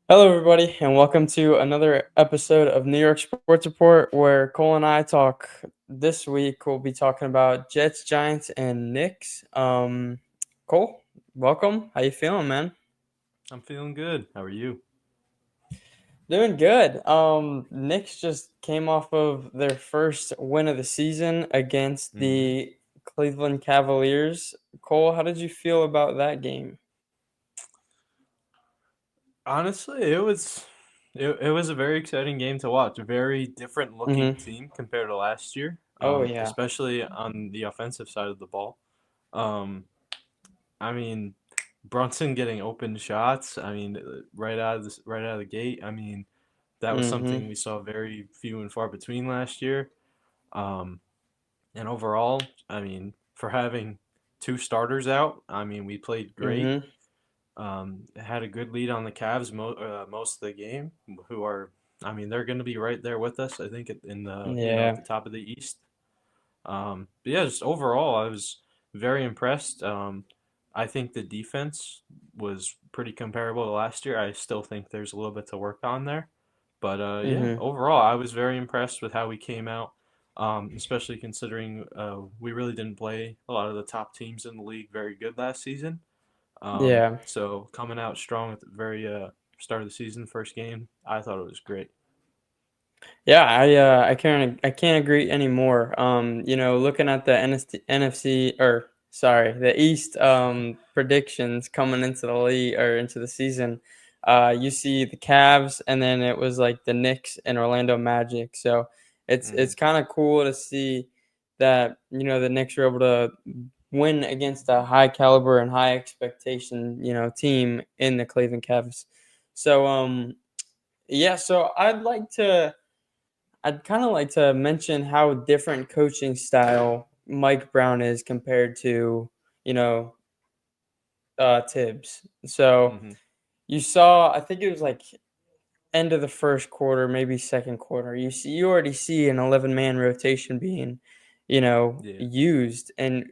Hello, everybody, and welcome to another episode of New York Sports Report, where Cole and I talk. This week, we'll be talking about Jets, Giants, and Knicks. Cole, welcome. How you feeling, man? I'm feeling good. How are you? Doing good. Knicks just came off of their first win of the season against hmm the Cleveland Cavaliers. Cole, how did you feel about that game? Honestly, it was a very exciting game to watch. A very different looking Mm-hmm. team compared to last year, Oh yeah. especially on the offensive side of the ball. Um, I mean, Brunson getting open shots. Right out of the gate. That was Mm-hmm. something we saw very few and far between last year. Um, and overall, for having two starters out, we played great. Mm-hmm. Had a good lead on the Cavs most of the game, who are, they're going to be right there with us. I think in the at Yeah. the top of the East. But yeah, just overall, I was very impressed. I think the defense was pretty comparable to last year. I still think there's a little bit to work on there, but yeah, Mm-hmm. overall, I was very impressed with how we came out. Especially considering we really didn't play a lot of the top teams in the league very good last season. Yeah. So coming out strong at the very start of the season, first game, I thought it was great. Yeah, I can't agree anymore. Looking at the NFC, or sorry, the East predictions coming into the league or into the season, you see the Cavs, and then it was like the Knicks and Orlando Magic. So it's hmm kind of cool to see that the Knicks were able to win against a high caliber and high expectation team in the Cleveland Cavs. So yeah, so I'd kind of like to mention how different coaching style Mike Brown is compared to, you know, Tibbs. So hmm you saw, I think it was like end of the first quarter, maybe second quarter. You already see an 11-man rotation being, Yeah, used, and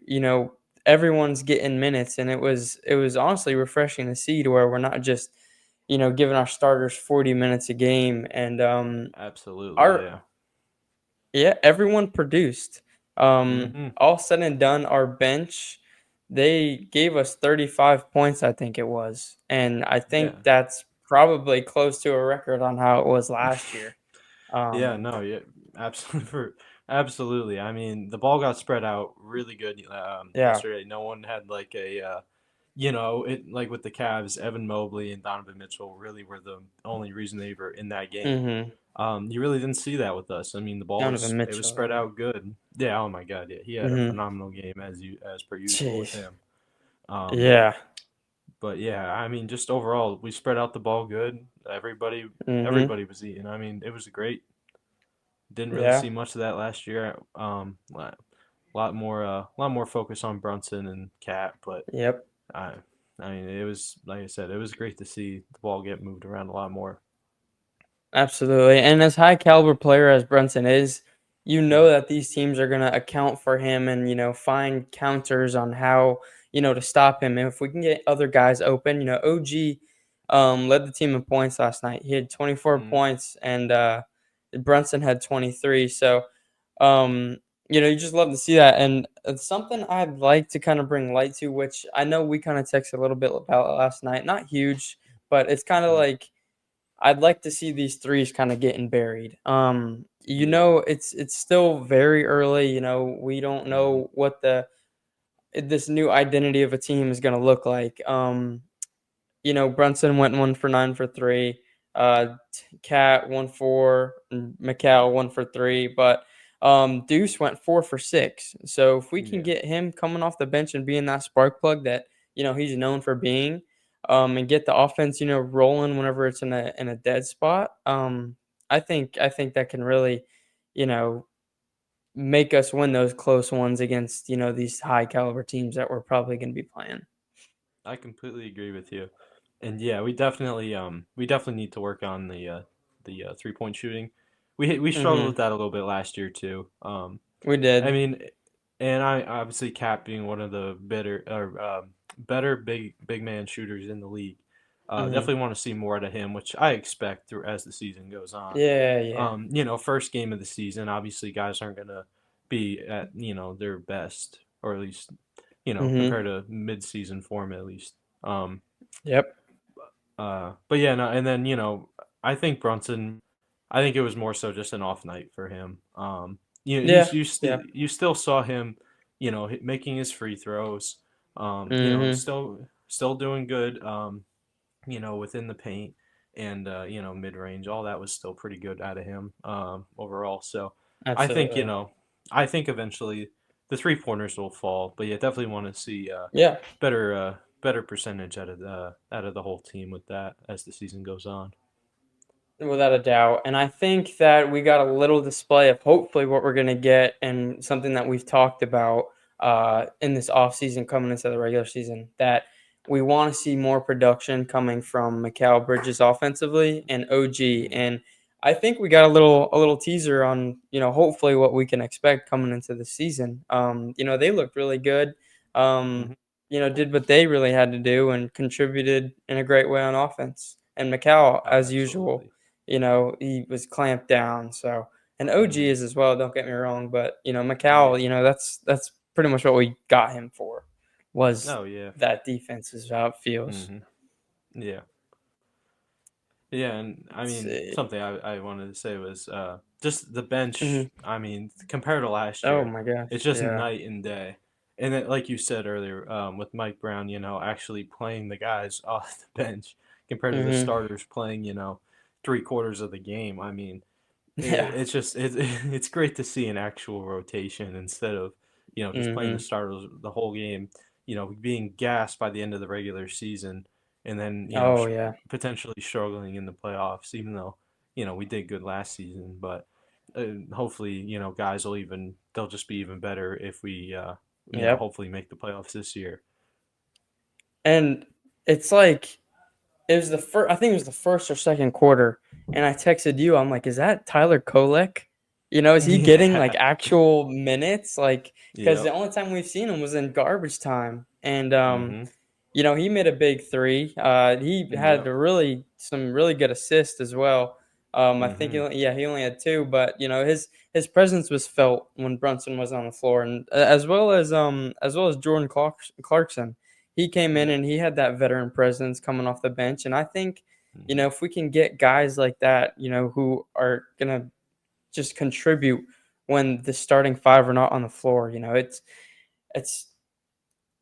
everyone's getting minutes, and it was honestly refreshing to see to where we're not just, giving our starters 40 minutes a game, and absolutely. our Yeah. Yeah, everyone produced. hmm All said and done, our bench, they gave us 35 points, I think it was. And I think Yeah. that's probably close to a record on how it was last year. Yeah. Um, No. Yeah. Absolutely. Absolutely. The ball got spread out really good yeah. yesterday. No one had like it like with the Cavs, Evan Mobley and Donovan Mitchell really were the only reason they were in that game. Mm-hmm. You really didn't see that with us. The ball Donovan was Mitchell, spread yeah. out good. Yeah, oh my God, yeah, he had a Mm-hmm. phenomenal game as per usual with Jeez. him. Um, Yeah. but yeah, just overall, we spread out the ball good. Mm-hmm. Everybody was eating. It was great. Didn't really Yeah. see much of that last year. Lot more focus on Brunson and Cat, but Yep. I, it was like I said, it was great to see the ball get moved around a lot more. Absolutely. And as high caliber player as Brunson is, you know Mhm. that these teams are going to account for him and, find counters on how, to stop him. And if we can get other guys open, OG led the team in points last night. He had 24 Mhm. points and Brunson had 23. So, um, you just love to see that. And it's something I'd like to kind of bring light to, which I know we kind of texted a little bit about it last night. Not huge, but it's kind of Mhm. like, I'd like to see these threes kind of getting buried. Yeah. It's still very early. We don't Mhm. know what the this new identity of a team is going to look like. Brunson went 1 for 9 for three. Cat 1 for, and McCall 1 for 3. But Deuce went 4 for 6. So if we can Yeah. get him coming off the bench and being that spark plug that he's known for being, and get the offense rolling whenever it's in a dead spot, I think that can really, you know, make us win those close ones against these high caliber teams that we're probably going to be playing. I completely agree with you. And yeah, we definitely need to work on the 3-point shooting. We struggled Hmm. with that a little bit last year too. We I did. mean, and I obviously Cap being one of the better big man shooters in the league. Mhm. Definitely want to see more out of him, which I expect through as the season goes on. Yeah, yeah. First game of the season, obviously guys aren't gonna be at their best, or at least Mhm. compared to mid-season form at least. Um, Yep. but yeah, no, and then I think Brunson, I think it was more so just an off night for him. Yeah, yeah. You still saw him, making his free throws. Mhm. Still doing good. Within the paint and mid range, all that was still pretty good out of him overall. So I think Absolutely. I think eventually the 3 pointers will fall, but yeah, definitely want to see Yeah. better percentage out of the whole team with that as the season goes on. Without a doubt. And I think that we got a little display of hopefully what we're going to get and something that we've talked about in this offseason coming into the regular season that we want to see more production coming from Mikal Bridges offensively and OG. Hmm. And I think we got a little teaser on, hopefully what we can expect coming into the season. They looked really good. Um, Hmm. did what they really had to do and contributed in a great way on offense. And Mikal, Oh, as usual, absolutely. he was clamped down. So, and OG Hmm. is as well. Don't get me wrong, but Yeah. Macau, that's pretty much what we got him for, was Oh, yeah. that defense is how it feels. Hmm. Yeah. Yeah, and I Let's mean, see. something I wanted to say was just the bench. Hmm. I mean, compared to last Oh year, my it's gosh, just yeah. night and day. And then, like you said earlier, with Mike Brown, actually playing the guys off the bench compared to the Hmm. starters playing, 3 quarters of the game. I mean, Yeah. it's just it's great to see an actual rotation instead of just playing the Hmm. starters the whole game. Being gassed by the end of the regular season, and then Oh yeah. potentially struggling in the playoffs. Even though we did good last season, but hopefully guys will even they'll just be even better if we Yep. hopefully make the playoffs this year. And it's like it was the first. I think it was the first or second quarter, and I texted you. I'm like, "Is that Tyler Kolek? Is he getting like Yeah. actual minutes? Like, because the Yep. only time we've seen him was in garbage time, and Mhm. he made a big three. He had Yep. some really good assists as well. I think Mhm. he only had two, but his presence was felt when Brunson was on the floor, and as well as Jordan Clarkson. He came in Yep. and he had that veteran presence coming off the bench, and I think Mhm. if we can get guys like that, who are gonna just contribute when the starting five are not on the floor, it's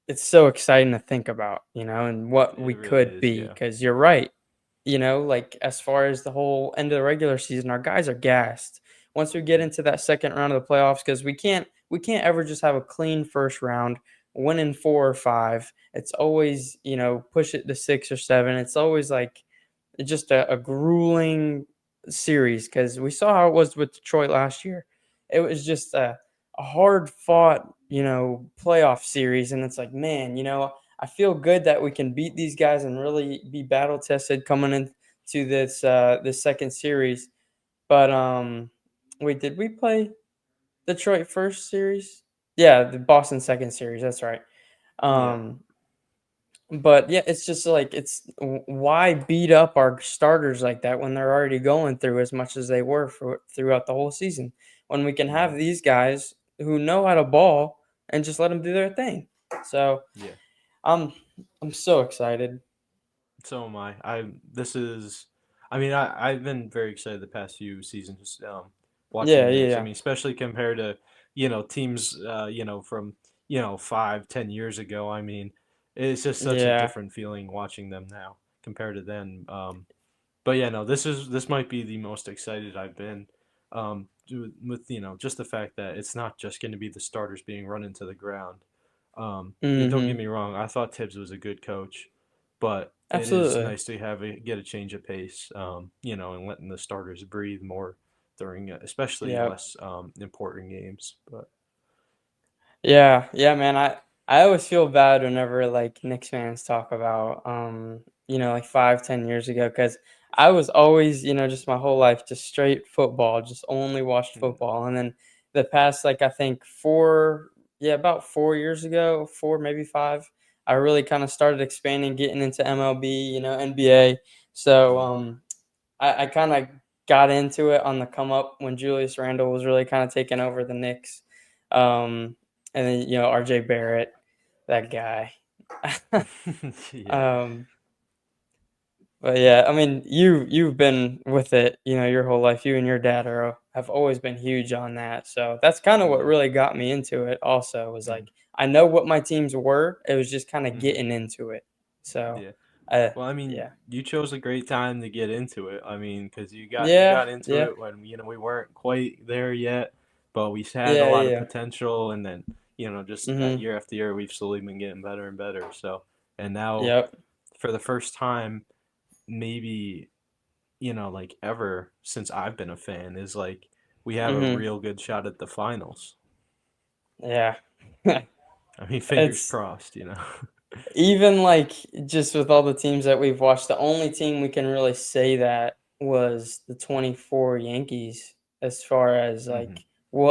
it's so exciting to think about, and what It we really could is. be. Yeah. Because you're right. Like as far as the whole end of the regular season, our guys are gassed. Once we get Mhm. into that second round of the playoffs, because we can't ever just have a clean first round, win in 4 or 5. It's always, push it to 6 or 7. It's always like just a grueling series because we saw how it was with Detroit last year. It was just a hard fought, playoff series. And it's like, man, I feel good that we can beat these guys and really be battle tested coming into this second series. But wait, did we play Detroit first series? Yeah, the Boston second series. That's right. Yeah. Um, but yeah, it's just like why beat up our starters like that when they're already going through as much as they were throughout the whole season when we can have Mhm. these guys who know how to ball and just let them do their thing. So Yeah. I'm I'm so excited. So am I. This is I mean I've been very excited the past few seasons watching Yeah, the yeah, Knicks. I yeah, mean, especially compared to, teams from, 5, 10 years ago. I mean, it's just such a yeah. different feeling watching them now compared to then. But yeah, no, this might be the most excited I've been. With just the fact that it's not just going to be the starters being run into the ground. Don't get Mm-hmm. me wrong. I thought Tibbs was a good coach, but it is Absolutely. nice to get a change of pace. And letting the starters breathe more during, especially Yeah. less important games. But Yeah, yeah, man. I always feel bad whenever like Knicks fans talk about like 5, 10 years ago, because I was always, just my whole life just straight football, just only watched football. And then the past like I think 4, yeah, about 4 years ago, 4 maybe 5, I really kind of started expanding, getting into MLB, NBA. So Mm. I kind of got into it on the come up when Julius Randle was really kind of taking over the Knicks. And then, RJ Barrett, that guy. Yeah. um, but yeah, I mean, you've been with it, your whole life. You and your dad have always been huge on that. So that's kind of what Yeah. really got me into it. Also, was Mm. like I know what my teams were. It was just kind of Hmm. getting into it. So, Yeah. uh, Well, I mean, yeah, you chose a great time to get into it. I mean, because you yeah, got into yeah, it when we weren't quite there yet, but we had a yeah, lot of yeah. potential, and then just Mhm. year after year, we've slowly been getting better and better. So, and now Yep. for the first time, maybe like ever since I've been a fan, is like we have a Mhm. real good shot at the finals. Yeah. I mean, fingers It's crossed. even like just with all the teams that we've watched, the only team we can really say that was the 24 Yankees as far as Hmm.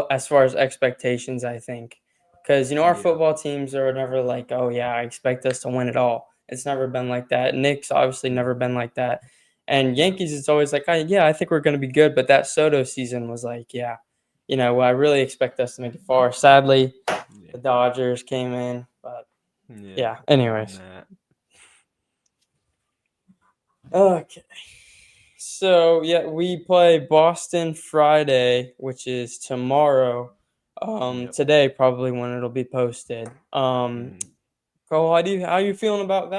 as far as expectations, I think. Because our Yeah. football teams are never like, oh yeah, I expect us to win it all. It's never been like that. Knicks obviously Mm. never been like that. And Yeah. Yankees, it's always like, yeah, I think we're going to be good. But that Soto season was like, yeah, I really expect us to make it far. Sadly, Yeah. the Dodgers came in, but Yeah. yeah. And Anyways, that. okay. So yeah, we play Boston Friday, which is tomorrow. Yep. Today probably when it'll be posted. Mm. Cole, how you feeling about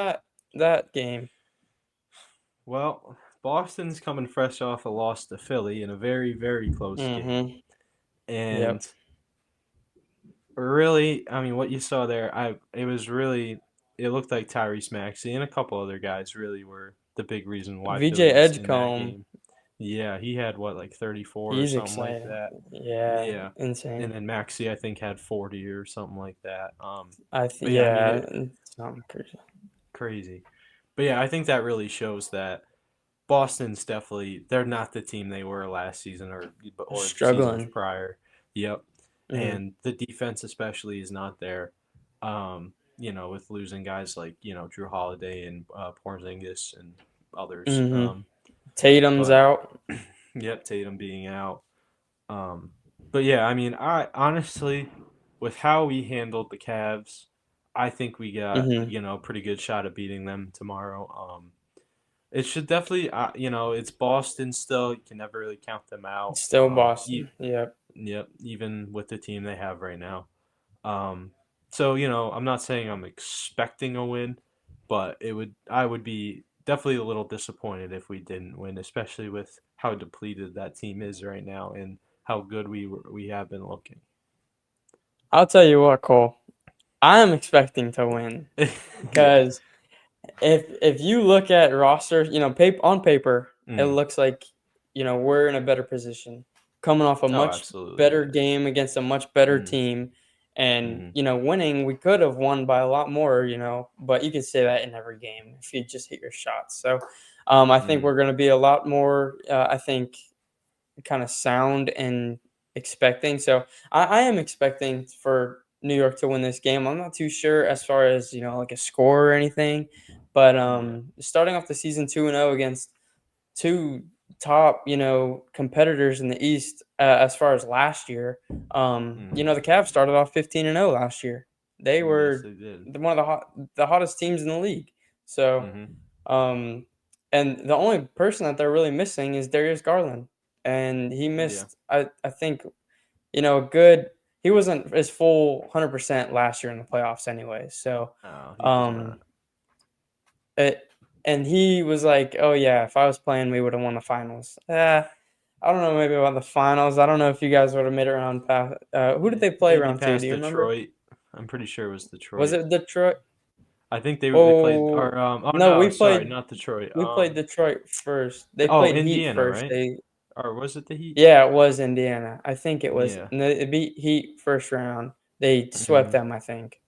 that game? Well, Boston's coming fresh off a loss to Philly in a very, very close game. Mm-hmm. Yep. And really, I mean, what you saw there, it looked like Tyrese Maxey and a couple other guys really were the big reason why Philly VJ was in that Edgecombe, game. Yeah, he had what, like 34 or he's something like exciting. that. Yeah, Yeah. insane. And then Maxey, I think, had 40 or something like that. I think But yeah, I mean, yeah, it's something crazy. crazy. But yeah, I think that really shows that Boston's definitely they're not the team they were last season or seasons Struggling. prior. Yep. Mm-hmm. And the defense especially is not there. With losing guys like, Drew Holiday and Porzingis and others. Mm-hmm. Tatum's But out. yep, Tatum being out. Um, but yeah, I mean, I honestly, with how we handled the Cavs, I think we got, Mm-hmm. a pretty good shot at beating them tomorrow. It should definitely, it's Boston still. You can never really count them out. Still Boston. Yep. Yep, even with the team they have right now. Um, so I'm not saying I'm expecting a win, but I would be definitely a little disappointed if we didn't win, especially with how depleted that team is right now and how good we have been looking. I'll tell you what, Cole. I am expecting to win Yeah. because if you look at roster, on paper, it Mm. looks like we're in a better position, coming off a Oh, much absolutely. better Yeah. game against a much better Mm. team, and Hmm. winning. We could have won by a lot more, but you could say that in every game if you just hit your shots. So, I think Mm. we're going to be a lot more. I think kind of sound and expecting. So I am expecting for New York to win this game. I'm not too sure as far as like a score or anything, but Yeah. starting off the season 2-0 against two top competitors in the East as far as last year. Mm. The Cavs started off 15-0 last year. They Yes, were they did. one of the hottest teams in the league. So Hmm. um, and the only person that they're really missing is Darius Garland, and he Yeah. missed. I think a good. He wasn't his full 100% last year in the playoffs, anyway. So, Oh, he was um, not. it and he was like, "Oh yeah, if I was playing, we would have won the finals." I don't know, maybe about the finals. I don't know if you guys would have made it around past. Who did they play Maybe round two? Do past you remember? Detroit. I'm pretty sure it was Was Detroit. it Detroit? I think they played Oh or oh no, no, sorry, not Detroit. we played Detroit first. They Oh, played Heat Indiana, first. right? Or was it the Heat? Yeah, it was Indiana. I think it was. Yeah. No, it beat Heat first round. They swept Hmm. them, I think.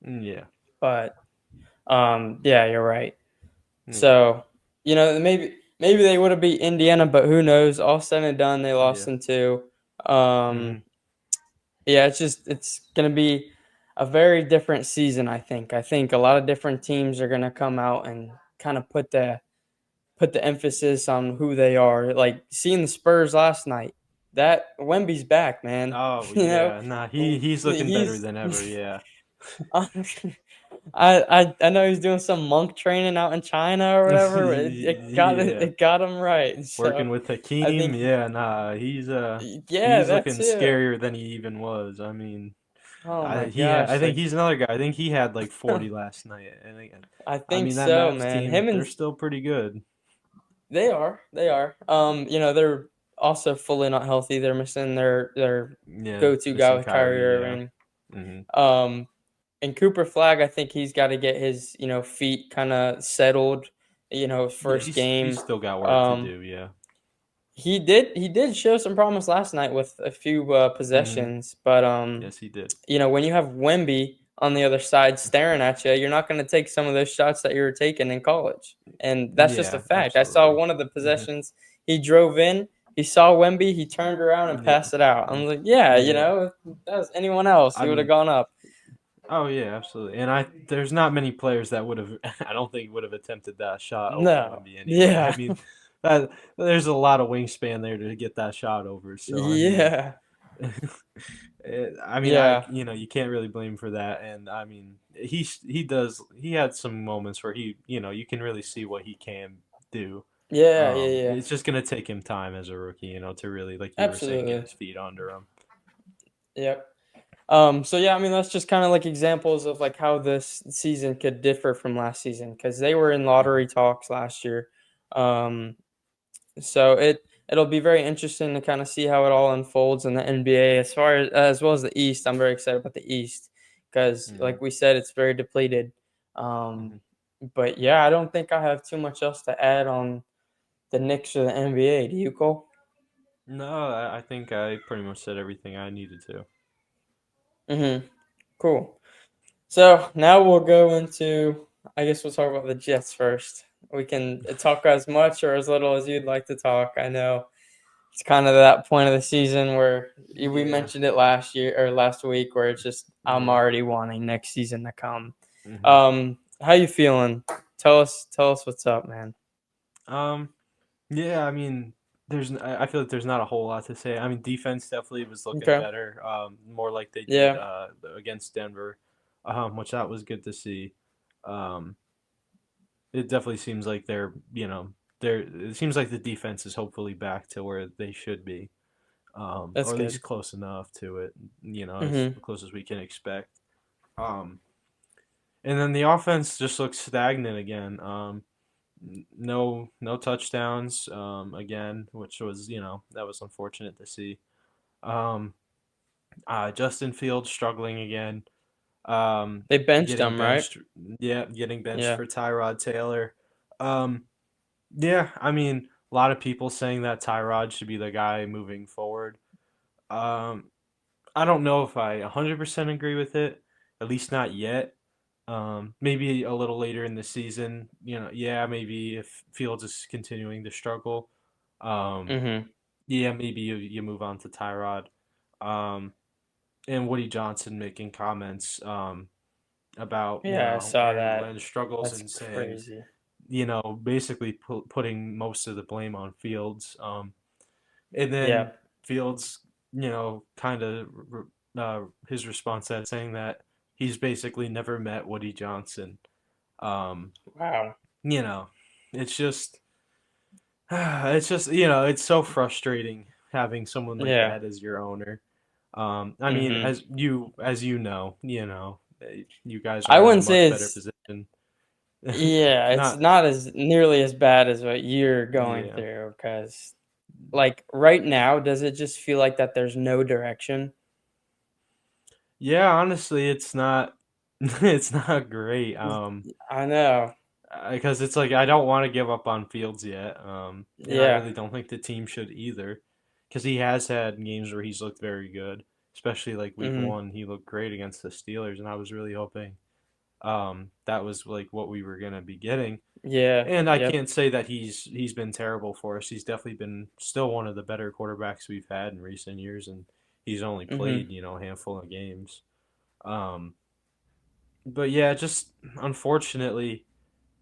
Yeah. But yeah, you're right. Yeah. So maybe they would have beat Indiana, but who knows? All said and done, they lost Yeah. in two. Um, Hmm. yeah, it's gonna be. a very different season, I think. I think a lot of different teams are gonna come out and kind of put the emphasis on who they are. Like seeing the Spurs last night, that Wemby's back, man. Oh You know, yeah, nah, Oh, he's looking better he's than ever. Yeah, I know he's doing some monk training out in China or whatever. yeah. It got him right. So Working with I Hakeem, think yeah, nah, yeah, he's that looking too. scarier than he even was. I mean, Oh my I gosh, think like he's another guy. I think he had like 40 last night, and again, I I think mean that so, Mavs man. team, Him they're and still pretty good. they are. They're also fully not healthy. They're missing their Yeah, go-to guy missing with Kyrie Kyrie, yeah. Irving. Hmm. Um, and Cooper Flag, I think he's got to get his feet kind of settled. Yeah, First he's game. still got work to Um, do, yeah. he did show some promise last night with a few Hmm. possessions, but Yes, he did. when you have Wemby on the other side staring at you, you're not going to take some of those shots that you were taking in college, and that's just a Yeah, fact. I saw absolutely. one of the Hmm. possessions. He drove in, he saw Wemby, he turned around and Yeah, passed it out. I'm like, yeah, yeah. if that was anyone else, I he would have mean, gone up. oh yeah, absolutely. And there's not many players that would have I don't think would have attempted that shot over No, Wemby anyway. I yeah, mean, that there's a lot of wingspan there to get that shot over. So I mean, yeah, I yeah, you can't really blame for that. And I mean, he had some moments where you can really see what he can do. yeah, yeah, yeah. It's just gonna take him time as a rookie, to really, like you were saying, get Absolutely. his feet under him. Yep. So yeah, I mean that's just kind of like examples of like how this season could differ from last season because they were in Hmm. lottery talks last year. Um, so it'll be very interesting to kind of see how it all unfolds in the NBA as well as the East. I'm very excited about the East because Hmm. like we said, it's very depleted. Um, Hmm. but yeah, I don't think I have too much else to add on the Knicks or the NBA. Do you, Cole? No, I think I pretty much said everything I needed to. Mm-hmm. Cool. So now we'll go into, I guess we'll talk about the Jets first. We can talk as much or as little as you'd like to talk. I know it's kind of that point of the season where we Yeah, mentioned it last year or last week where it's just I'm yeah. already wanting next season to come. Hmm. How you feeling? Tell us what's up, man. Um, yeah, I mean, I feel like there's not a whole lot to say. I mean, defense definitely was looking Okay. better, more like they did Yeah. against Denver, which that was good to see. Um, it definitely seems like it seems like the defense is hopefully back to where they should be, That's or at good. least close enough to it, as Mhm. close as we can expect. Um, and then the offense just looks stagnant again. No touchdowns again, which was that was unfortunate to see. Um, Justin Fields struggling again. They benched Getting him, right? benched. Yeah, getting benched Yeah. for Tyrod Taylor. Um, yeah, I mean, a lot of people saying that Tyrod should be the guy moving forward. Um, I don't know if I 100% agree with it, at least not yet. Maybe a little later in the season, yeah, maybe if Fields is continuing to struggle, um, Mhm. yeah, maybe you move on to Tyrod. Um, and Woody Johnson making comments about, Yeah, I saw Aaron that. Glenn's struggles That's and saying, crazy. basically putting most of the blame on Fields. And Yeah. then Fields, kind of his response to that saying that he's basically never met Woody Johnson. Um, Wow. you know, it's just it's so frustrating having someone like Yeah. that as your owner. I mean, Mhm. as you guys I are in a wouldn't say much better it's position. yeah, it's Not not as nearly as bad as what you're going Yeah. through because like right now, does it just feel like that there's no direction? Yeah, honestly, it's not it's not great. I know. Because it's like I don't want to give up on Fields yet. And I Yeah. really don't think the team should either, because he has had games where he's looked very good, especially like week Mhm. one. He looked great against the Steelers, and I was really hoping that was like what we were gonna be getting. Yeah. And I Yep. can't say that he's been terrible for us. He's definitely been still one of the better quarterbacks we've had in recent years, and he's only Mhm. played a handful of games. Um, but yeah, just unfortunately,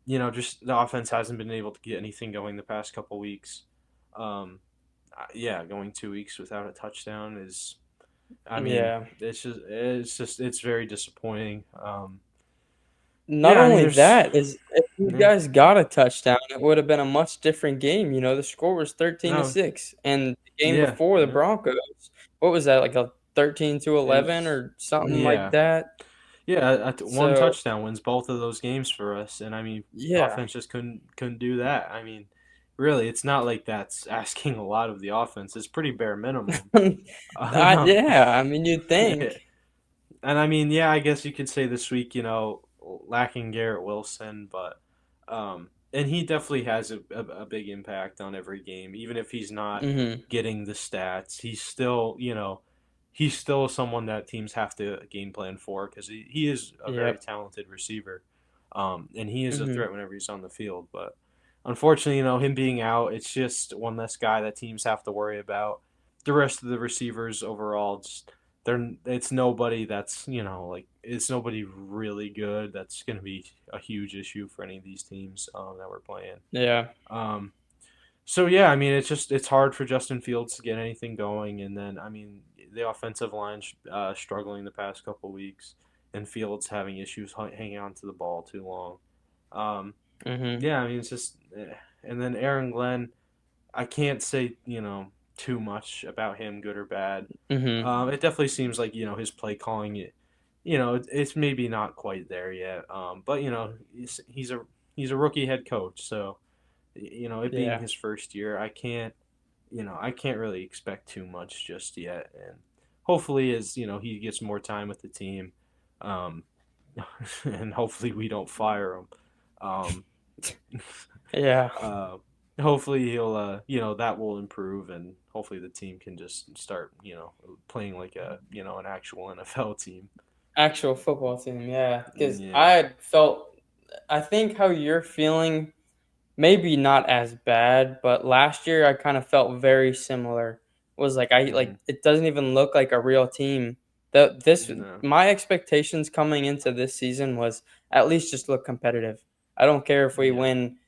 just the offense hasn't been able to get anything going the past couple weeks. Um, yeah, going 2 weeks without a touchdown is, I mean, Yeah. it's very disappointing. Not Yeah, I mean, only there's, that, is if you yeah, guys got a touchdown, it would have been a much different game. You know, the score was 13 to no, 6, and the game yeah, before the yeah, Broncos, what was that, like a 13 to it 11 was, or something like yeah, that? yeah. One So, touchdown wins both of those games for us, and I mean, yeah. offense just couldn't do that. I mean, really, it's not like that's asking a lot of the offense. It's pretty bare minimum. Um, Yeah, I mean, you'd yeah. think. And I mean, yeah, I guess you could say this week, lacking Garrett Wilson, but and he definitely has a big impact on every game, even if he's not Mhm. getting the stats. He's still someone that teams have to game plan for because he is a very Yep. talented receiver, and he is a Mhm. threat whenever he's on the field. But unfortunately, him being out, it's just one less guy that teams have to worry about. The rest of the receivers overall just it's nobody that's like it's nobody really good that's going to be a huge issue for any of these teams that we're playing. Yeah. Um, so yeah, I mean it's hard for Justin Fields to get anything going, and then I mean the offensive line struggling the past couple weeks, and Fields having issues hanging on to the ball too long. Um, Mhm. yeah, I mean it's just, and then Aaron Glenn, I can't say too much about him, good or bad. Mhm. It definitely seems like his play calling it's maybe not quite there yet. But he's a rookie head coach, so it being Yeah. his first year, I can't really expect too much just yet. And hopefully, as he gets more time with the team, um, and hopefully we don't fire him. Um, Yeah. uh, hopefully he'll that will improve, and hopefully the team can just start playing like an actual NFL team. Actual football team, yeah. Because Yeah. I felt I think how you're feeling. Maybe not as bad, but last year I kind of felt very similar. Was like I Hmm. like it doesn't even look like a real team. The this No. My expectations coming into this season was at least just look competitive. I don't care if we Yeah. win,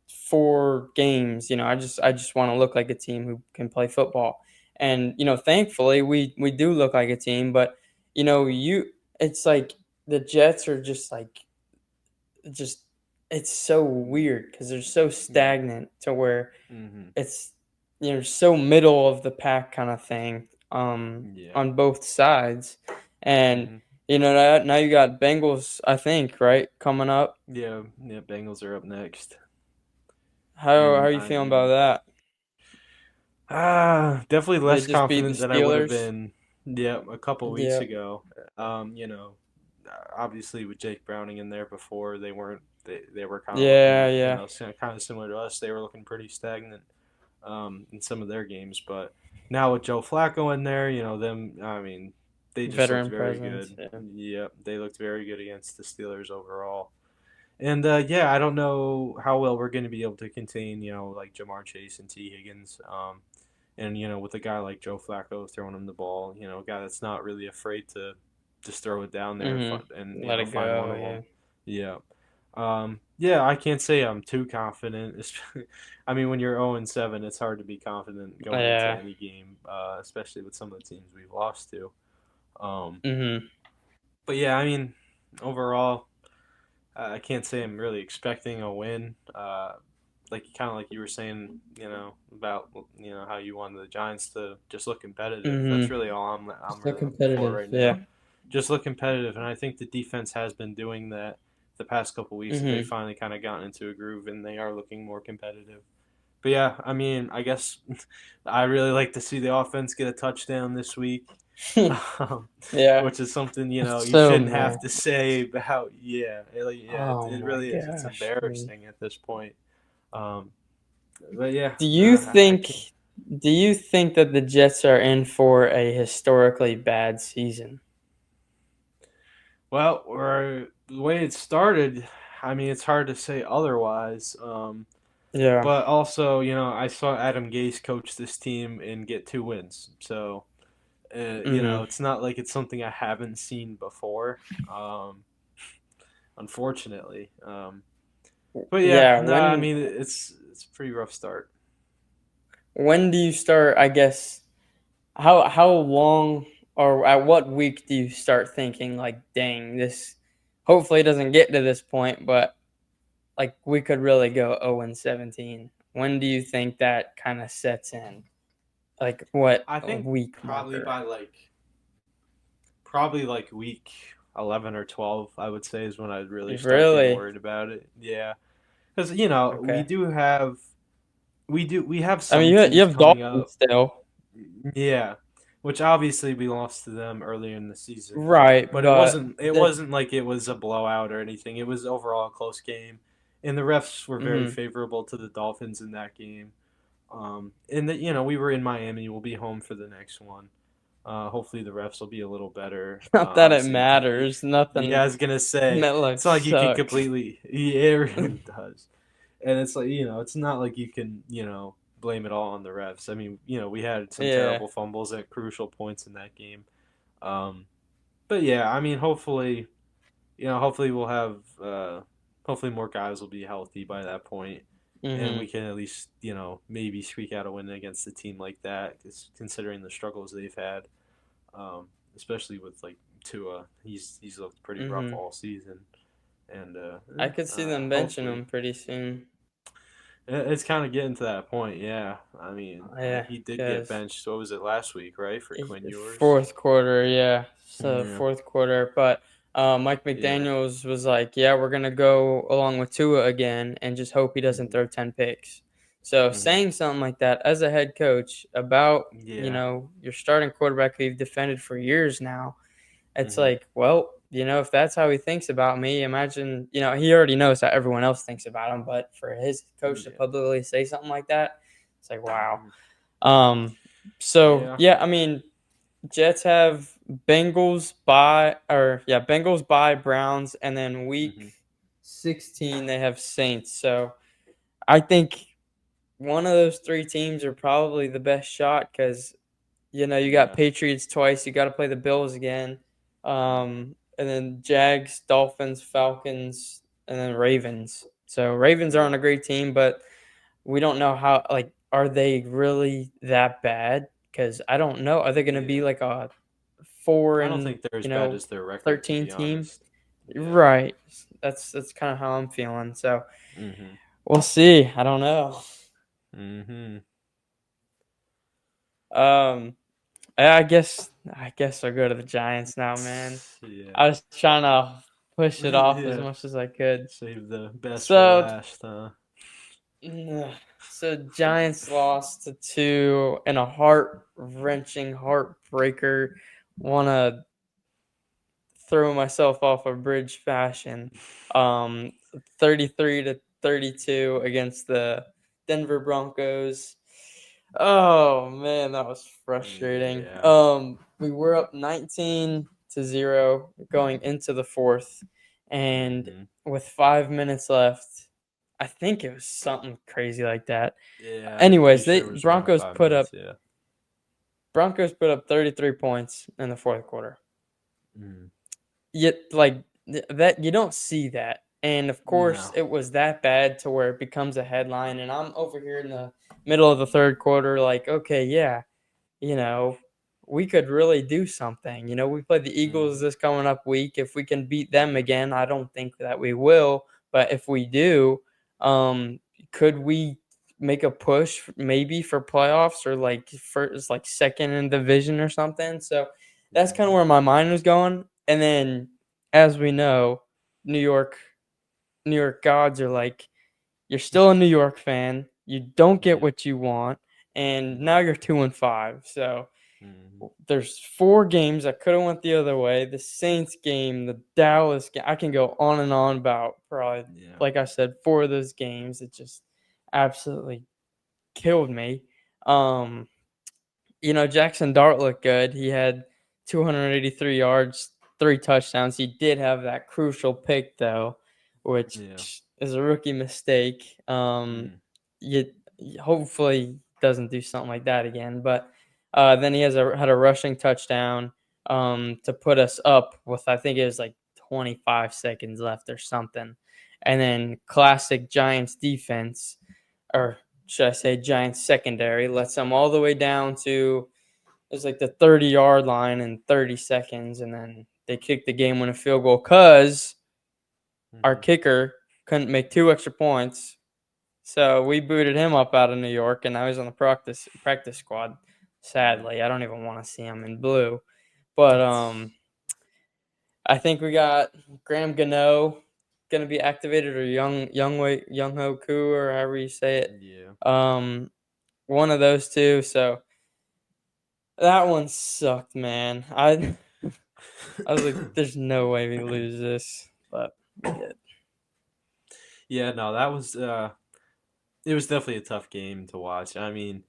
4 games, I just want to look like a team who can play football. And thankfully we do look like a team, but you it's like the Jets are just it's so weird because they're so Yeah. stagnant to where Hmm. it's so middle of the pack kind of thing Yeah. on both sides. And Hmm. now you got Bengals, I think, right, coming up. Yeah. Yeah. Bengals are up next, How and are you I feeling about mean, that? definitely They less just beat the confident than I would have Steelers. been. Yeah, a couple weeks Yeah, ago. Obviously with Jake Browning in there before, they were kind of yeah, looking, yeah. kind of similar to us. They were looking pretty stagnant in some of their games, but now with Joe Flacco in there, them. I mean, they just looked Veteran very presence. good. Yeah. Yep, they looked very good against the Steelers overall. And yeah, I don't know how well we're going to be able to contain, like Jamar Chase and T Higgins. And with a guy like Joe Flacco throwing him the ball, a guy that's not really afraid to just throw it down there and Let it find one go. of them. Yeah. Yeah. Yeah, I can't say I'm too confident. I mean, when you're 0-7, it's hard to be confident going into Yeah. any game, especially with some of the teams we've lost to. Um, Mm-hmm. but yeah, I mean, overall, I can't say I'm really expecting a win. Like kind of like you were saying, about how you wanted the Giants to just look competitive. That's Mm-hmm. really all I'm So really looking for competitive. right Yeah. now. Just look competitive, and I think the defense has been doing that the past couple weeks. That they Mm-hmm. finally kind of gotten into a groove, and they are looking more competitive. But yeah, I mean, I guess I really like to see the offense get a touchdown this week, um, Yeah. which is something you So shouldn't have mad. to say about. Yeah, Oh it my really is. It's gosh. embarrassing at this point. Um, but yeah, Do you I think can't. do you think that the Jets are in for a historically bad season? Well, the way it started, I mean, it's hard to say otherwise. Yeah. But also, I saw Adam Gase coach this team and get 2 wins. So, Mhm. it's not like it's something I haven't seen before. Um, unfortunately. But yeah, Yeah, no, I mean it's a pretty rough start. when do you start, I guess, how long or at what week do you start thinking like, dang, this hopefully it doesn't get to this point, but like we could really go 0-17. When do you think that kind of sets in? Like what I a think week probably marker? by like week 11 or 12, I would say is when I'd really start getting Really? worried about it. Yeah, because you know Okay. we have I mean, some you teams have coming Dolphins up. still, Yeah, which obviously we lost to them earlier in the season, right? but But it the wasn't like it was a blowout or anything. It was overall a close game, and the refs were very mhm. favorable to the Dolphins in that game. And that, you know, we were in Miami. We'll be home for the next one. Hopefully the refs will be a little better. Not that it Obviously, matters. yeah, Nothing. I was gonna say MetLife it's not like you can sucks. completely. Yeah, it really does. And it's like, you know, it's not like you can, blame it all on the refs. I mean, we had some Yeah. terrible fumbles at crucial points in that game. Um, but yeah, I mean, hopefully we'll have, hopefully more guys will be healthy by that point, and we Mhm. can at least, maybe squeak out a win against a team like that, considering the struggles they've had, especially with like Tua. He's looked pretty rough Mhm. all season, and I could see them benching hopefully him pretty soon. it's kind of getting to that point. Yeah, I mean, Yeah, he did get because benched. What was it last week, right, for Quinn Ewers? fourth quarter, yeah, so Yeah, fourth quarter. But Mike yeah. McDaniel's was like, "Yeah, we're gonna go along with Tua again, and just hope he doesn't Hmm. throw 10 picks." So Hmm. saying something like that as a head coach about Yeah. your starting quarterback who you've defended for years now, it's Hmm. like, well, if that's how he thinks about me, imagine, he already knows how everyone else thinks about him, but for his coach to Yeah. publicly say something like that, it's like, wow. Hmm. Um, so Yeah. yeah, I mean, Jets have Bengals by Browns, and then week Hmm. 16 they have Saints. So I think one of those three teams are probably the best shot because you got Yeah. Patriots twice. You got to play the Bills again. And then Jags, Dolphins, Falcons, and then Ravens. So Ravens aren't Yeah. a great team, but we don't know how. Like, are they really that bad? Because I don't know. Are they going to be Yeah. like a four I don't and think they're as bad as their record, to 13 be team? honest. Yeah. Right. That's kind of how I'm feeling. So Hmm. we'll see. I don't know. Hmm. Um, I guess I'll go to the Giants now, man. Yeah. I was trying to push it off as Yeah. much as I could. Save the best for So, last, huh? so Giants lost to two in a heart wrenching heartbreaker. Want to throw myself off a bridge fashion. Um, 33-32 against the Denver Broncos. Oh man, that was frustrating. Yeah. We were up 19-0 going into the fourth, and Hmm. with 5 minutes left, I think it was something crazy like that. Yeah, I'm pretty Anyways, sure they it was around 5 minutes. Yeah. Broncos put up 33 points in the fourth quarter. Mm. Yet, like that, you don't see that. And of course, No. it was that bad to where it becomes a headline. And I'm over here in the middle of the third quarter, like, okay, yeah, you know, we could really do something. We play the Eagles Hmm. this coming up week. If we can beat them again, I don't think that we will, but if we do, um, could we make a push maybe for playoffs or like first, like second in division or something? So that's kind of Hmm. where my mind was going. And then, as we know, New York, New York gods are like, you're still a New York fan. You don't get Yeah. what you want, and now Hmm. you're 2-5. So Hmm. there's four games that could have went the other way. The Saints game, the Dallas game. I can go on and on about probably, Yeah. like I said, four of those games. It just absolutely killed me. Um, Jackson Dart looked good. He had 283 yards, three touchdowns. He did have that crucial pick though, which Yeah. is a rookie mistake. Mm. You hopefully doesn't do something like that again. But then he had a rushing touchdown to put us up with, I think it was like 25 seconds left or something. And then classic Giants defense, or should I say Giants secondary, lets them all the way down to it was like the 30-yard line in 30 seconds, and then they kicked the game winning field goal because our Hmm. kicker couldn't make 2 extra points. So we booted him up out of New York, and now he's on the practice squad. Yeah. Sadly, I don't even want to see him in blue. But I think we got Graham Gano gonna be activated, or Young Ho Koo, or however you say it. Yeah. Um, one of those two. So that one sucked, man. I was like, there's no way we lose this, but we did. Yeah, no, that was it was definitely a tough game to watch. I mean,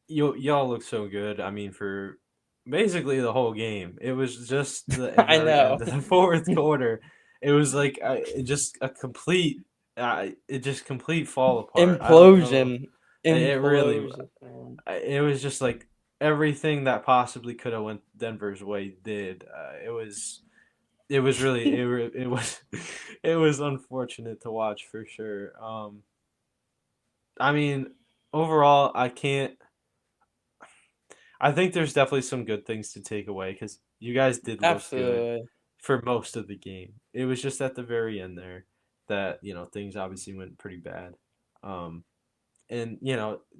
y'all look so good. I mean, for basically the whole game, it was just the I very end know. of the fourth quarter. It was like just a complete, it just complete fall apart. I don't know. Implosion. It really, Implosion, man. it was just like everything that possibly could have went Denver's way did. It was really it was it was unfortunate to watch for sure. I mean, overall, I can't. I think there's definitely some good things to take away because you guys did look good Absolutely. for most of the game. It was just at the very end there that things obviously went pretty bad. Um, and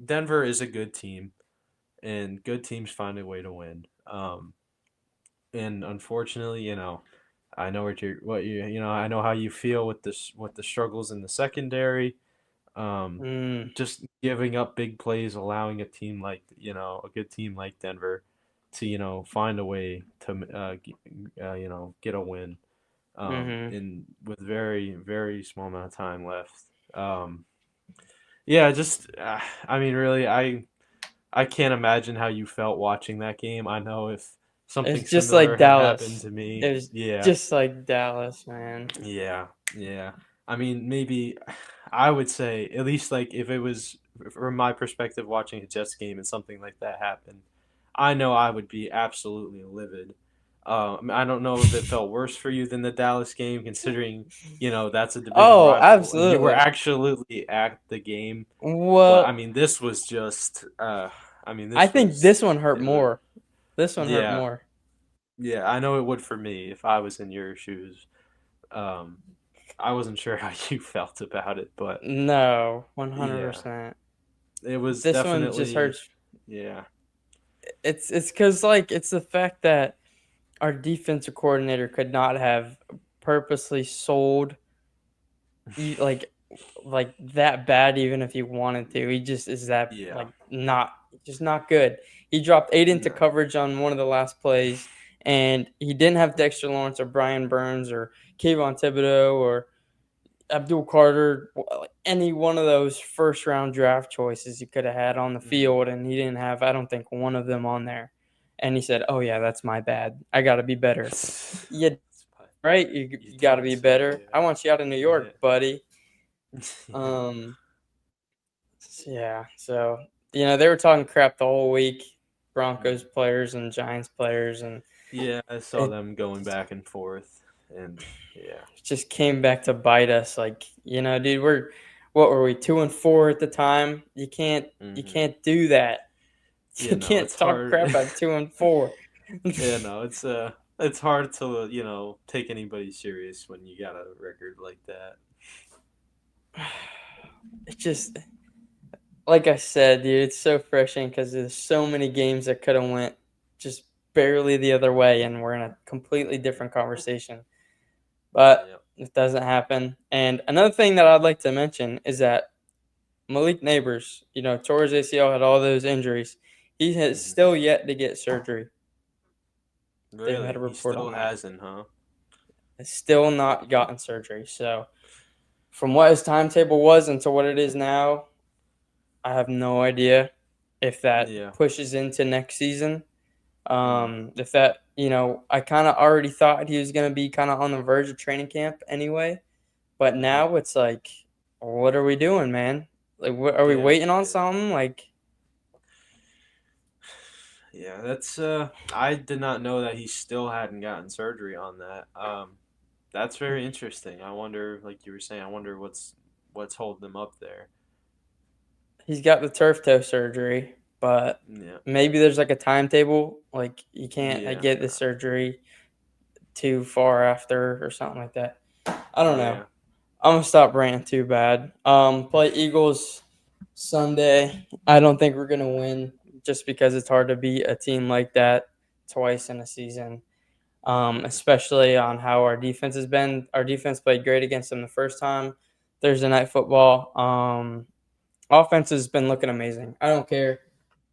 Denver is a good team, and good teams find a way to win. And unfortunately, I know I know how you feel with this with the struggles in the secondary. Um, Mm, just giving up big plays, allowing a team like a good team like Denver to find a way to get a win. mhm. In with very very small amount of time left. Um, yeah, just I mean, really, I can't imagine how you felt watching that game. I know if It's something just similar like had happened Dallas. to It me, was yeah, just like Dallas, man. yeah, yeah. I mean, maybe I would say at least like if it was from my perspective watching a Jets game and something like that happened, I know I would be absolutely livid. I don't know if it felt worse for you than the Dallas game, considering that's a division Oh, rival and you were absolutely. actually at the game. But I Well, mean, this was just. I mean, I this think was. this one hurt It was. more. This one hurt Yeah, more. yeah. I know it would for me if I was in your shoes. Um, I wasn't sure how you felt about it, but No, yeah, 100%. it was This one just definitely. hurts. Yeah. It's because like it's the fact that our defensive coordinator could not have purposely sold like that bad even if he wanted to. He just is that Yeah. like not just not good. He dropped 8 into No. coverage on one of the last plays, and he didn't have Dexter Lawrence or Brian Burns or Kayvon Thibodeau or Abdul Carter, like any one of those first round draft choices he could have had on the Hmm. field, and he didn't have, I don't think, one of them on there. And he said, "Oh yeah, that's my bad. I got to be better." Yeah, right. You You got to told be so. better. Yeah. I want you out of New Yeah. York, buddy. Yeah. Um, yeah. So they were talking crap the whole week, Broncos Hmm. players and Giants players, and Yeah. I saw it them going back and forth, and yeah. just came back to bite us. Like, dude, what were we, 2-4 at the time? You Hmm. can't do that. Yeah. You No, can't it's talk hard. crap at 2-4. Yeah. No, it's hard to take anybody serious when you got a record like that. It just, like I said, dude, it's so frustrating because there's so many games that could have went just barely the other way, and we're in a completely different conversation. But Yep. it doesn't happen. And another thing that I'd like to mention is that Malik Neighbors, tore his ACL, had all those injuries. He has Hmm. still yet to get surgery. They've had a Really, he report still on that. hasn't, huh? Has still not gotten surgery. So, from what his timetable was until what it is now, I have no idea if that Yeah. pushes into next season. Mm. If that, I kind of already thought he was going to be kind of on the verge of training camp anyway. But Hmm. now it's like, what are we doing, man? Like, what, are we Yeah. waiting on Yeah. something? Like, Yeah, that's I did not know that he still hadn't gotten surgery on that. that's very interesting. I wonder, like you were saying, I wonder what's holding them up there. He's got the turf toe surgery, but Yeah, maybe there's like a timetable. Like you can't yeah, get the surgery too far after or something like that. I don't know. yeah. I'm gonna stop ranting too bad. Play Eagles Sunday. I don't think we're gonna win just because it's hard to beat a team like that twice in a season. Mm, Especially on how our defense has been. Our defense played great against them the first time. Thursday night football. Offense has been looking amazing. I don't care.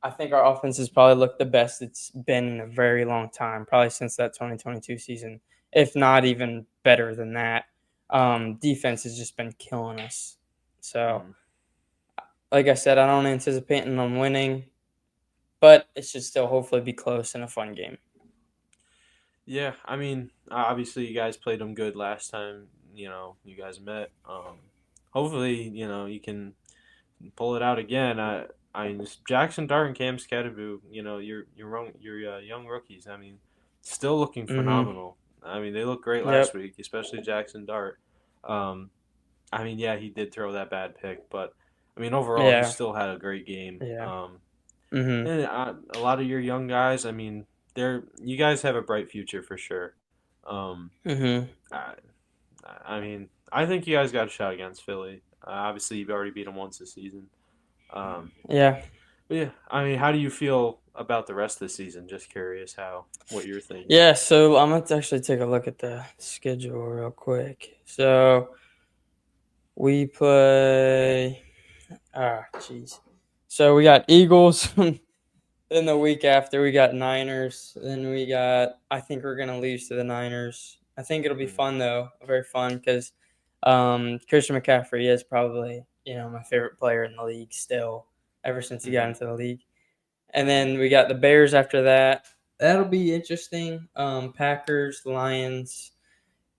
I think our offense has probably looked the best it's been in a very long time, probably since that 2022 season, if not even better than that. Defense has just been killing us. So, mm. like I said, I don't anticipate them winning, but it should still hopefully be close and a fun game. Yeah, I mean, obviously you guys played them good last time. You guys met. Hopefully, you can pull it out again. I mean, Jackson Dart and Cam Skadaboo, your young rookies. I mean, still looking Mm-hmm. phenomenal. I mean, they looked great last Yep. week, especially Jackson Dart. Um, I mean, yeah, he did throw that bad pick, but I mean, overall, he Yeah. still had a great game. Yeah. Mm-hmm. And a lot of your young guys, I mean, you guys have a bright future for sure. Um, Mm-hmm. I, I mean, I think you guys got a shot against Philly. Obviously, you've already beat them once this season. Um, Yeah. but yeah, I mean, how do you feel about the rest of the season? Just curious what you're thinking. Yeah. So I'm going to actually take a look at the schedule real quick. So we play. Ah, jeez. So we got Eagles. Then the week after, we got Niners. Then we got. I think we're gonna lose to the Niners. I think it'll be Mm, fun though, very fun because Christian McCaffrey is probably my favorite player in the league still, ever since he got mm-hmm, into the league. And then yeah. we got the Bears after that. That'll be interesting. Packers, Lions,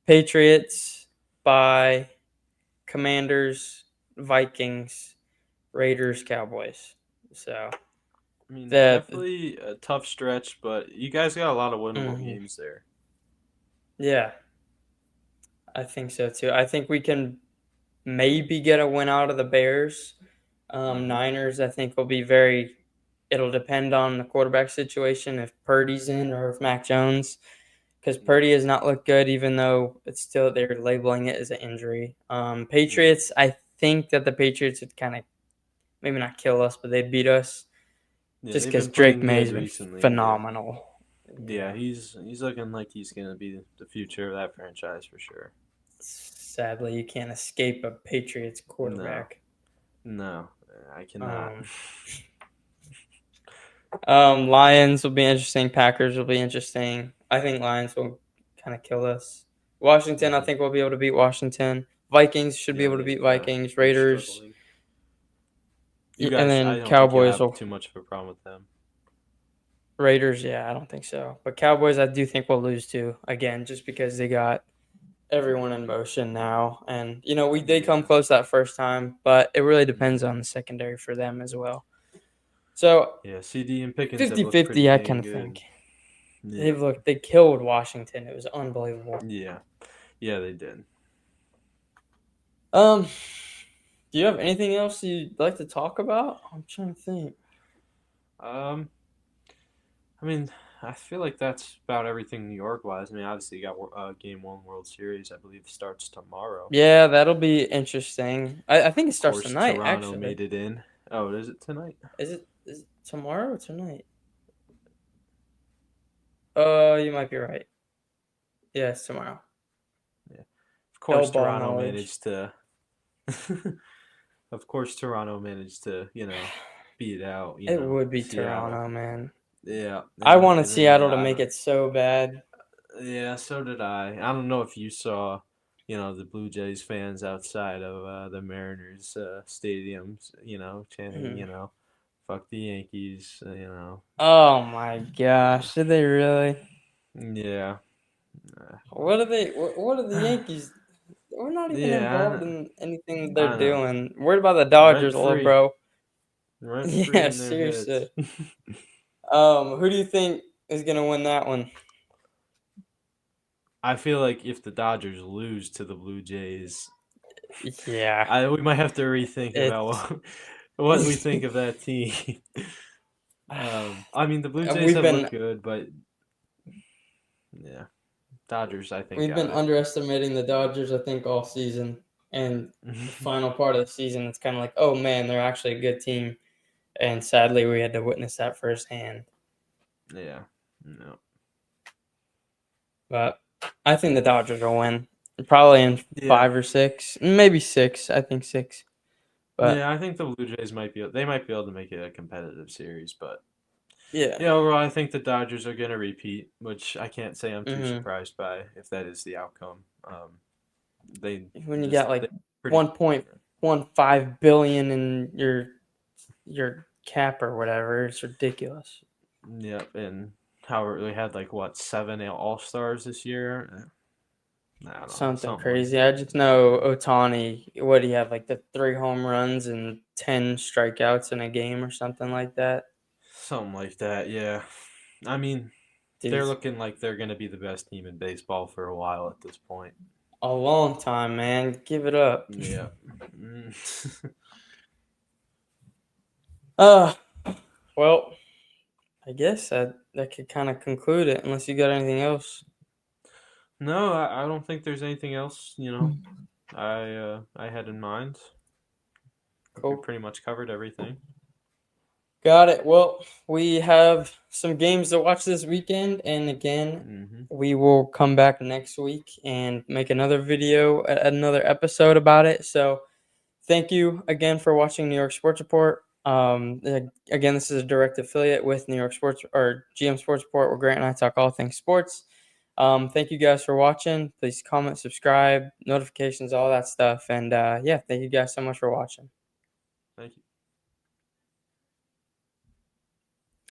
Patriots, by Commanders, Vikings, Raiders, Cowboys. So I mean, the definitely a tough stretch, but you guys got a lot of winnable mhm. games there. Yeah, I think so too. I think we can maybe get a win out of the Bears. Mm-hmm, Niners, I think will be very. It'll depend on the quarterback situation if Purdy's in or if Mac Jones, because yeah, Purdy has not looked good, even though it's still they're labeling it as an injury. yeah, Patriots, I think that the Patriots would kind of maybe not kill us, but they'd beat us yeah. just They've because been Drake playing May's good been recently. Yeah, phenomenal. yeah. He's looking like he's gonna be the future of that franchise for sure. Sadly, you can't escape a Patriots No, quarterback. no, I cannot. Um, Lions will be interesting. Packers will be interesting. I think Lions will kind of kill us. Washington, I Hmm. think we'll be able to beat Washington. Vikings should be Yeah, able to beat they've Vikings. been Raiders, struggling. You and guys, I then don't think you'll Cowboys have will. too much of a problem with them. Raiders, yeah, I don't think so. But Cowboys, I do think we'll lose to again, just because they got everyone in motion now, and we did come Yeah. close that first time, but it really depends Hmm. on the secondary for them as well. So Yeah, CD and Pickens have looked pretty 50-50, I dang kind of good. think. Yeah. They killed Washington. It was unbelievable. Yeah. Yeah, they did. Um, do you have anything else you'd like to talk about? I'm trying to think. Um, I mean, I feel like that's about everything New York wise. I mean, obviously you got Game One World Series. I believe starts tomorrow. Yeah, that'll be interesting. I think it Of starts course, tonight, Toronto actually. made it in. Oh, is it tonight? Is it tomorrow or tonight? You might be right. Yeah, it's tomorrow. Yeah. Of course, Hell ball Toronto knowledge. managed to. Of course, Toronto managed to beat out It would be Seattle. Toronto, man. Yeah, I and wanted and then Seattle to make it so bad. yeah, so did I. I don't know if you saw, the Blue Jays fans outside of the Mariners stadiums, chanting, Mhm. fuck the Yankees, Oh my gosh, did they really? Yeah. What are they? What are the Yankees? We're not even Yeah, involved in anything they're I know. doing. Worried about the Rent Dodgers, little free. bro. Rent free Yeah, in their seriously. heads. Who do you think is gonna win that one? I feel like if the Dodgers lose to the Blue Jays, Yeah, we might have to rethink about it's what we think of that team. I mean, the Blue Jays we've have looked been good, but yeah, Dodgers I think we've been got underestimating the Dodgers, I think, all season. And the it. final part of the season, it's kind of like, oh man, they're actually a good team. And sadly, we had to witness that firsthand. Yeah, no, But I think the Dodgers will win, probably in yeah, 5 or 6, maybe 6. I think 6. But yeah. I think the Blue Jays might be able to make it a competitive series, but yeah, yeah, overall I think the Dodgers are gonna repeat, which I can't say I'm too hmm surprised by if that is the outcome. They when you just got like they pretty 1.15 billion in your cap or whatever, it's ridiculous. Yep, and however they had like what 7 All Stars this year. I don't know, Something something like crazy. I that. just know Otani. What do you have? Like the 3 home runs and 10 strikeouts in a game or something like that. Something like that. Yeah, I mean they're Dude's looking like they're gonna be the best team in baseball for a while at this point. a long time, man. Give it up. Yeah. Mm. Uh, well, I guess that could kind of conclude it, unless you got anything else. No, I don't think there's anything else. I had in mind. I think we Cool. pretty much covered everything. Got it. Well, we have some games to watch this weekend, and again, Hmm. we will come back next week and make another video, another episode about it. So, thank you again for watching New York Sports Report. Again, this is a direct affiliate with New York Sports or GM Sports Report, where Grant and I talk all things sports. Thank you guys for watching. Please comment, subscribe, notifications, all that stuff. And yeah, thank you guys so much for watching. Thank you.